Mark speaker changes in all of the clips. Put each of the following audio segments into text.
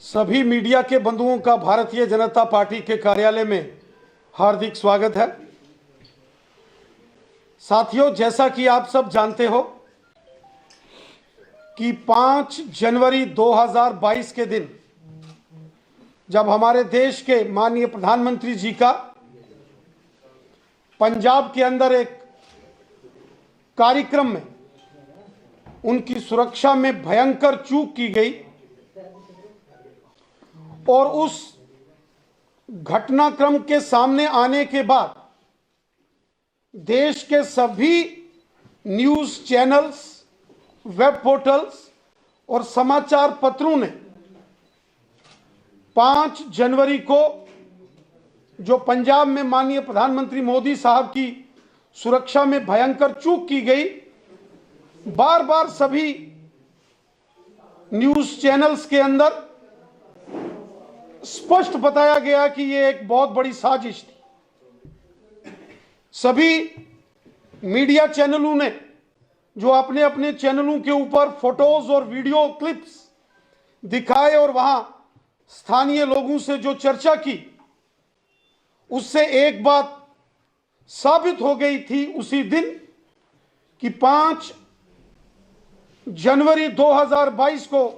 Speaker 1: सभी मीडिया के बंधुओं का भारतीय जनता पार्टी के कार्यालय में हार्दिक स्वागत है। साथियों, जैसा कि आप सब जानते हो कि 5 जनवरी 2022 के दिन जब हमारे देश के माननीय प्रधानमंत्री जी का पंजाब के अंदर एक कार्यक्रम में उनकी सुरक्षा में भयंकर चूक की गई और उस घटनाक्रम के सामने आने के बाद देश के सभी न्यूज़ चैनल्स, वेब पोर्टल्स और समाचार पत्रों ने 5 जनवरी को जो पंजाब में माननीय प्रधानमंत्री मोदी साहब की सुरक्षा में भयंकर चूक की गई, बार बार सभी न्यूज़ चैनल्स के अंदर स्पष्ट बताया गया कि यह एक बहुत बड़ी साजिश थी। सभी मीडिया चैनलों ने जो अपने अपने चैनलों के ऊपर फोटोज और वीडियो क्लिप्स दिखाए और वहां स्थानीय लोगों से जो चर्चा की, उससे एक बात साबित हो गई थी उसी दिन कि 5 जनवरी 2022 को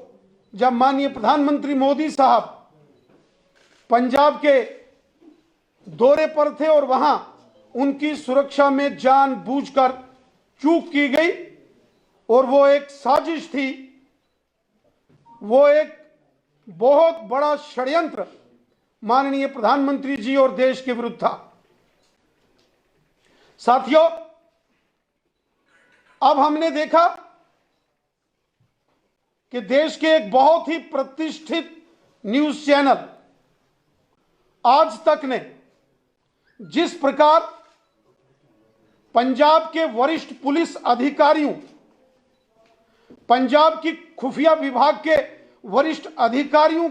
Speaker 1: जब माननीय प्रधानमंत्री मोदी साहब पंजाब के दौरे पर थे और वहां उनकी सुरक्षा में जानबूझकर चूक की गई और वो एक साजिश थी, वो एक बहुत बड़ा षड्यंत्र माननीय प्रधानमंत्री जी और देश के विरुद्ध था। साथियों, अब हमने देखा कि देश के एक बहुत ही प्रतिष्ठित न्यूज़ चैनल आज तक ने जिस प्रकार पंजाब के वरिष्ठ पुलिस अधिकारियों, पंजाब की खुफिया विभाग के वरिष्ठ अधिकारियों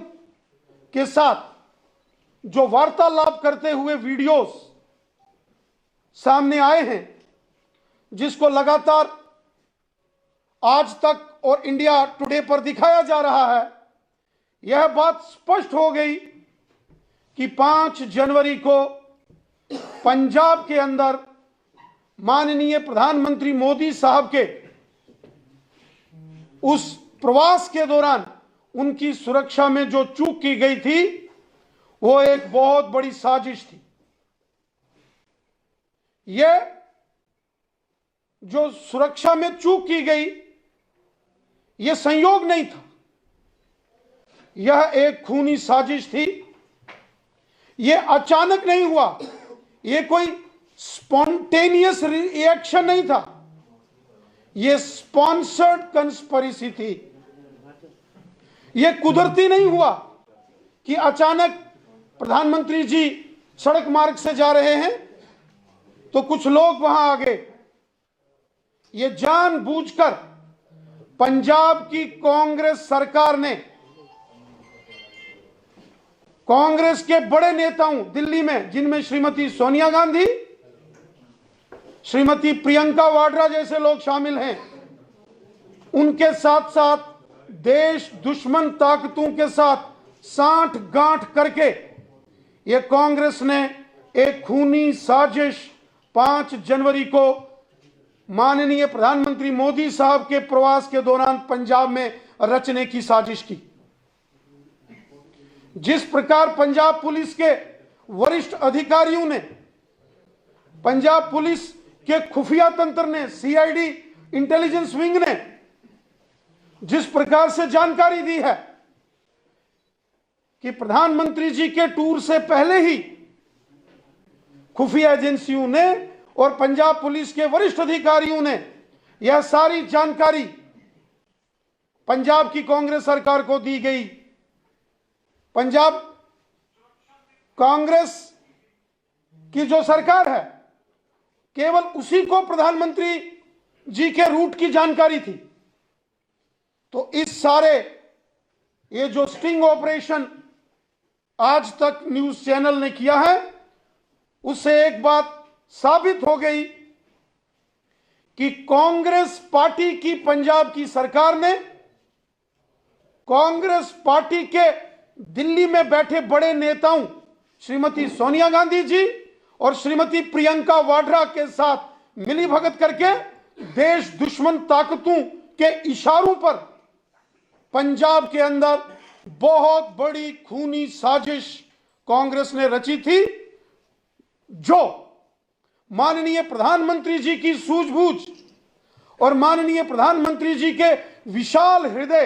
Speaker 1: के साथ जो वार्तालाप करते हुए वीडियोस सामने आए हैं, जिसको लगातार आज तक और इंडिया टुडे पर दिखाया जा रहा है, यह बात स्पष्ट हो गई कि 5 जनवरी को पंजाब के अंदर माननीय प्रधानमंत्री मोदी साहब के उस प्रवास के दौरान उनकी सुरक्षा में जो चूक की गई थी, वो एक बहुत बड़ी साजिश थी। यह जो सुरक्षा में चूक की गई, यह संयोग नहीं था, यह एक खूनी साजिश थी। यह अचानक नहीं हुआ, यह कोई स्पॉन्टेनियस रिएक्शन नहीं था, यह स्पॉन्सर्ड कंस्पिरेसी थी। यह कुदरती नहीं हुआ कि अचानक प्रधानमंत्री जी सड़क मार्ग से जा रहे हैं तो कुछ लोग वहां आ गए। यह जानबूझकर पंजाब की कांग्रेस सरकार ने, कांग्रेस के बड़े नेताओं दिल्ली में, जिनमें श्रीमती सोनिया गांधी, श्रीमती प्रियंका वाड्रा जैसे लोग शामिल हैं, उनके साथ साथ देश दुश्मन ताकतों के साथ सांठ गांठ करके यह कांग्रेस ने एक खूनी साजिश 5 जनवरी को माननीय प्रधानमंत्री मोदी साहब के प्रवास के दौरान पंजाब में रचने की साजिश की। जिस प्रकार पंजाब पुलिस के वरिष्ठ अधिकारियों ने, पंजाब पुलिस के खुफिया तंत्र ने, सीआईडी इंटेलिजेंस विंग ने जिस प्रकार से जानकारी दी है कि प्रधानमंत्री जी के टूर से पहले ही खुफिया एजेंसियों ने और पंजाब पुलिस के वरिष्ठ अधिकारियों ने यह सारी जानकारी पंजाब की कांग्रेस सरकार को दी गई। पंजाब कांग्रेस की जो सरकार है, केवल उसी को प्रधानमंत्री जी के रूट की जानकारी थी। तो इस सारे ये जो स्टिंग ऑपरेशन आज तक न्यूज़ चैनल ने किया है, उससे एक बात साबित हो गई कि कांग्रेस पार्टी की पंजाब की सरकार ने कांग्रेस पार्टी के दिल्ली में बैठे बड़े नेताओं श्रीमती सोनिया गांधी जी और श्रीमती प्रियंका वाड्रा के साथ मिलीभगत करके देश दुश्मन ताकतों के इशारों पर पंजाब के अंदर बहुत बड़ी खूनी साजिश कांग्रेस ने रची थी, जो माननीय प्रधानमंत्री जी की सूझबूझ और माननीय प्रधानमंत्री जी के विशाल हृदय,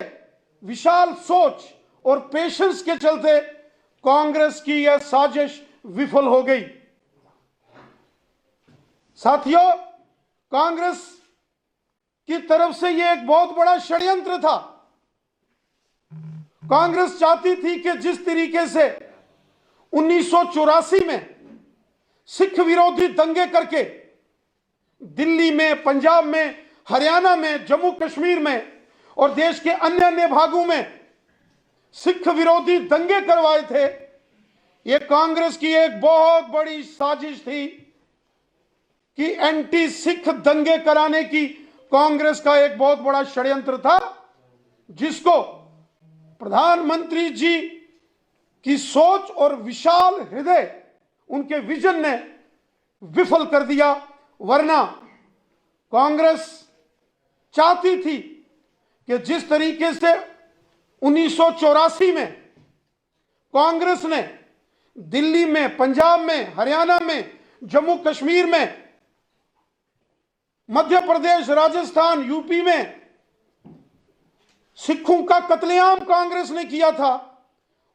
Speaker 1: विशाल सोच और पेशेंस के चलते कांग्रेस की यह साजिश विफल हो गई। साथियों, कांग्रेस की तरफ से यह एक बहुत बड़ा षड्यंत्र था। कांग्रेस चाहती थी कि जिस तरीके से 1984 में सिख विरोधी दंगे करके दिल्ली में, पंजाब में, हरियाणा में, जम्मू कश्मीर में और देश के अन्य अन्य भागों में सिख विरोधी दंगे करवाए थे, यह कांग्रेस की एक बहुत बड़ी साजिश थी कि एंटी सिख दंगे कराने की कांग्रेस का एक बहुत बड़ा षड्यंत्र था, जिसको प्रधानमंत्री जी की सोच और विशाल हृदय, उनके विजन ने विफल कर दिया। वरना कांग्रेस चाहती थी कि जिस तरीके से 1984 में कांग्रेस ने दिल्ली में, पंजाब में, हरियाणा में, जम्मू कश्मीर में, मध्य प्रदेश, राजस्थान, यूपी में सिखों का कत्लेआम कांग्रेस ने किया था,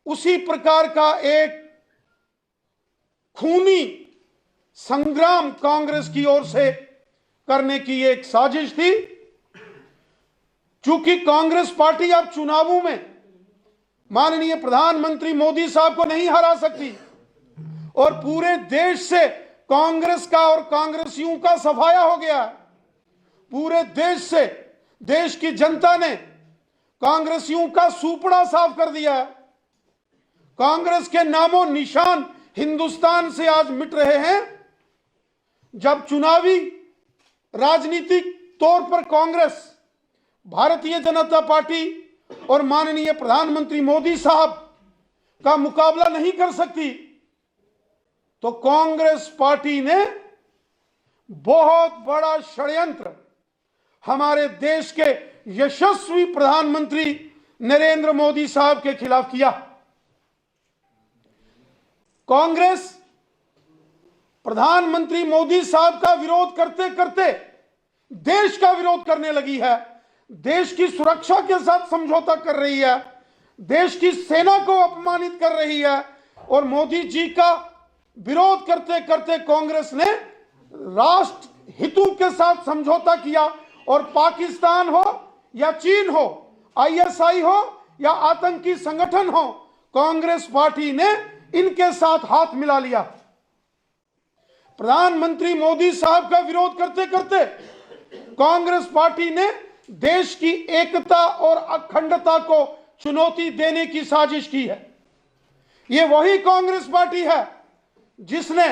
Speaker 1: उसी प्रकार का एक खूनी संग्राम कांग्रेस की ओर से करने की एक साजिश थी। चूंकि कांग्रेस पार्टी अब चुनावों में माननीय प्रधानमंत्री मोदी साहब को नहीं हरा सकती और पूरे देश से कांग्रेस का और कांग्रेसियों का सफाया हो गया। पूरे देश से देश की जनता ने कांग्रेसियों का सूपड़ा साफ कर दिया है। कांग्रेस के नामो निशान हिंदुस्तान से आज मिट रहे हैं। जब चुनावी राजनीतिक तौर पर कांग्रेस भारतीय जनता पार्टी और माननीय प्रधानमंत्री मोदी साहब का मुकाबला नहीं कर सकती, तो कांग्रेस पार्टी ने बहुत बड़ा षड्यंत्र हमारे देश के यशस्वी प्रधानमंत्री नरेंद्र मोदी साहब के खिलाफ किया। कांग्रेस प्रधानमंत्री मोदी साहब का विरोध करते करते देश का विरोध करने लगी है, देश की सुरक्षा के साथ समझौता कर रही है, देश की सेना को अपमानित कर रही है और मोदी जी का विरोध करते करते कांग्रेस ने राष्ट्र हितों के साथ समझौता किया और पाकिस्तान हो या चीन हो, आईएसआई हो या आतंकी संगठन हो, कांग्रेस पार्टी ने इनके साथ हाथ मिला लिया। प्रधानमंत्री मोदी साहब का विरोध करते करते कांग्रेस पार्टी ने देश की एकता और अखंडता को चुनौती देने की साजिश की है। यह वही कांग्रेस पार्टी है जिसने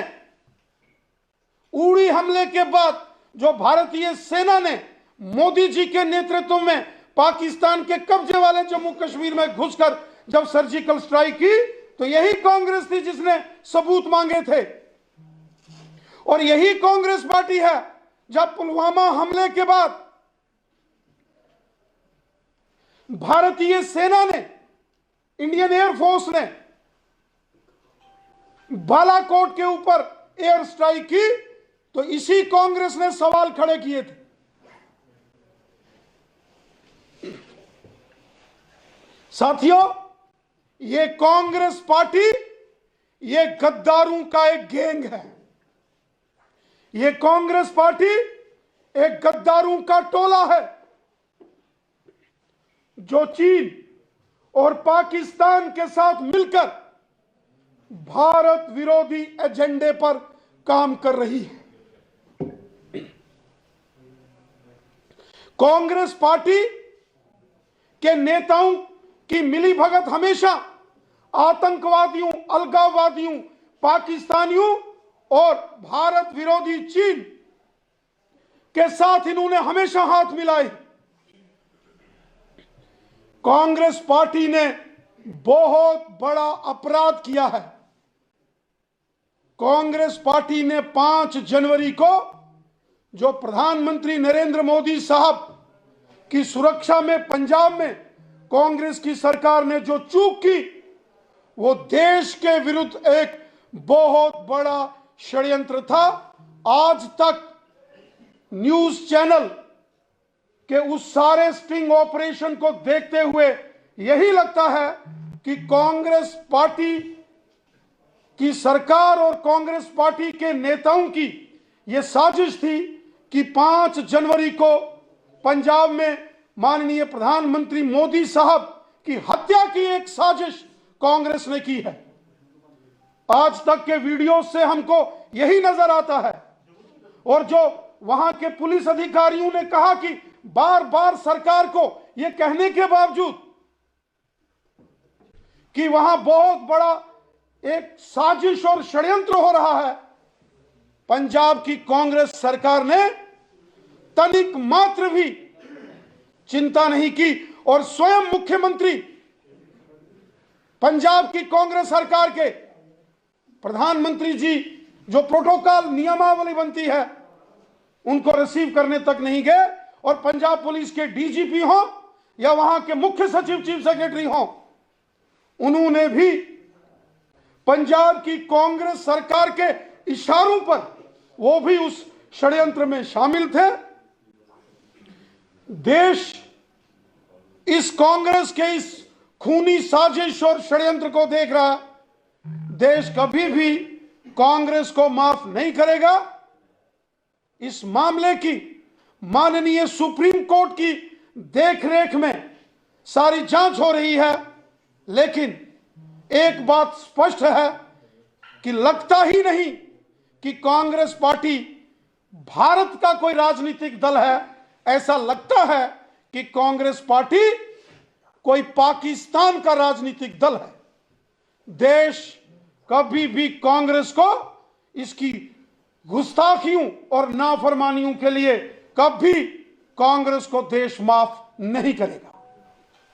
Speaker 1: उड़ी हमले के बाद जो भारतीय सेना ने मोदी जी के नेतृत्व में पाकिस्तान के कब्जे वाले जम्मू कश्मीर में घुसकर जब सर्जिकल स्ट्राइक की, तो यही कांग्रेस थी जिसने सबूत मांगे थे। और यही कांग्रेस पार्टी है जब पुलवामा हमले के बाद भारतीय सेना ने, इंडियन एयरफोर्स ने बालाकोट के ऊपर एयर स्ट्राइक की, तो इसी कांग्रेस ने सवाल खड़े किए थे। साथियों, ये कांग्रेस पार्टी ये गद्दारों का एक गैंग है। ये कांग्रेस पार्टी एक गद्दारों का टोला है जो चीन और पाकिस्तान के साथ मिलकर भारत विरोधी एजेंडे पर काम कर रही है। कांग्रेस पार्टी के नेताओं की मिलीभगत हमेशा आतंकवादियों, अलगाववादियों, पाकिस्तानियों और भारत विरोधी चीन के साथ इन्होंने हमेशा हाथ मिलाए। कांग्रेस पार्टी ने बहुत बड़ा अपराध किया है। कांग्रेस पार्टी ने 5 जनवरी को जो प्रधानमंत्री नरेंद्र मोदी साहब की सुरक्षा में पंजाब में कांग्रेस की सरकार ने जो चूक की, वो देश के विरुद्ध एक बहुत बड़ा षड्यंत्र था। आज तक न्यूज चैनल के उस सारे स्टिंग ऑपरेशन को देखते हुए यही लगता है कि कांग्रेस पार्टी की सरकार और कांग्रेस पार्टी के नेताओं की यह साजिश थी कि 5 जनवरी को पंजाब में माननीय प्रधानमंत्री मोदी साहब की हत्या की एक साजिश कांग्रेस ने की है। आज तक के वीडियो से हमको यही नजर आता है। और जो वहां के पुलिस अधिकारियों ने कहा कि बार बार सरकार को यह कहने के बावजूद कि वहां बहुत बड़ा एक साजिश और षड्यंत्र हो रहा है, पंजाब की कांग्रेस सरकार ने तनिक मात्र भी चिंता नहीं की और स्वयं मुख्यमंत्री पंजाब की कांग्रेस सरकार के प्रधानमंत्री जी जो प्रोटोकॉल नियमावली बनती है उनको रिसीव करने तक नहीं गए। और पंजाब पुलिस के डीजीपी हो या वहां के मुख्य सचिव चीफ सेक्रेटरी हो, उन्होंने भी पंजाब की कांग्रेस सरकार के इशारों पर वो भी उस षड्यंत्र में शामिल थे। देश इस कांग्रेस के इस खूनी साजिश और षड्यंत्र को देख रहा। देश कभी भी कांग्रेस को माफ नहीं करेगा। इस मामले की माननीय सुप्रीम कोर्ट की देखरेख में सारी जांच हो रही है, लेकिन एक बात स्पष्ट है कि लगता ही नहीं कि कांग्रेस पार्टी भारत का कोई राजनीतिक दल है। ऐसा लगता है कि कांग्रेस पार्टी कोई पाकिस्तान का राजनीतिक दल है। देश कभी भी कांग्रेस को इसकी गुस्ताखियों और नाफरमानियों के लिए कभी कांग्रेस को देश माफ नहीं करेगा।